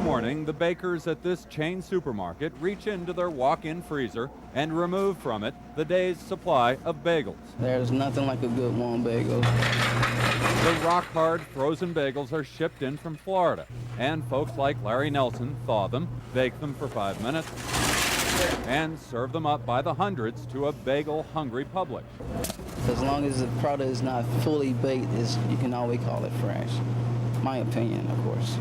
morning, the bakers at this chain supermarket reach into their walk-in freezer and remove from it the day's supply of bagels. There's nothing like a good warm bagel. The rock-hard frozen bagels are shipped in from Florida, and folks like Larry Nelson thaw them, bake them for 5 minutes, and serve them up by the hundreds to a bagel-hungry public. As long as the product is not fully baked, you can always call it fresh. My opinion, of course.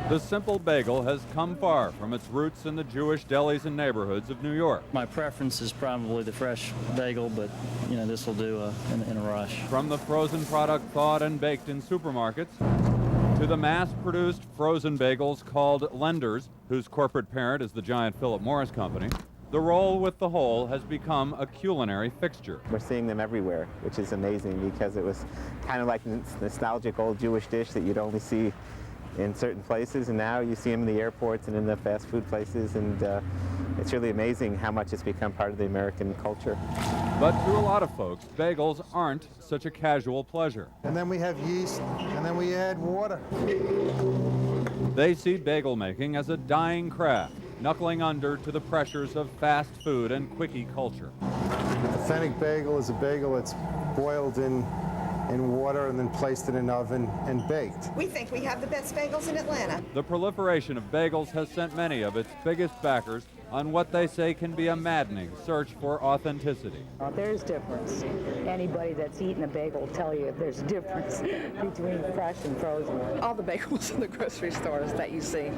The simple bagel has come far from its roots in the Jewish delis and neighborhoods of New York. My preference is probably the fresh bagel, but this will do in a rush. From the frozen product thawed and baked in supermarkets to the mass-produced frozen bagels called Lenders, whose corporate parent is the giant Philip Morris Company, the roll with the hole has become a culinary fixture. We're seeing them everywhere, which is amazing because it was kind of like a nostalgic old Jewish dish that you'd only see in certain places, and now you see them in the airports and in the fast food places, and it's really amazing how much it's become part of the American culture. But to a lot of folks, bagels aren't such a casual pleasure. And then we have yeast, and then we add water. They see bagel making as a dying craft, knuckling under to the pressures of fast food and quickie culture. Authentic bagel is a bagel that's boiled in water and then placed in an oven and baked. We think we have the best bagels in Atlanta. The proliferation of bagels has sent many of its biggest backers on what they say can be a maddening search for authenticity. There's difference. Anybody that's eaten a bagel will tell you there's a difference between fresh and frozen. All the bagels in the grocery stores that you see.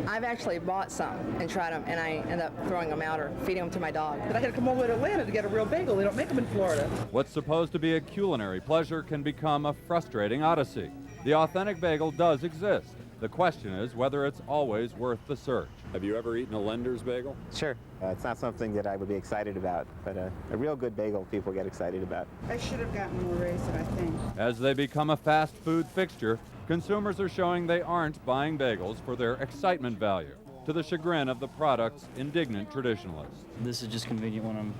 I've actually bought some and tried them, and I end up throwing them out or feeding them to my dog. But I had to come over to Atlanta to get a real bagel. They don't make them in Florida. What's supposed to be a culinary pleasure can become a frustrating odyssey. The authentic bagel does exist. The question is whether it's always worth the search. Have you ever eaten a Lender's bagel? Sure. It's not something that I would be excited about, but a real good bagel people get excited about. I should have gotten more raisin, I think. As they become a fast food fixture, consumers are showing they aren't buying bagels for their excitement value, to the chagrin of the product's indignant traditionalists. This is just convenient when I'm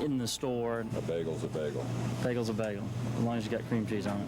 in the store. A bagel's a bagel. Bagel's a bagel, as long as you got cream cheese on it.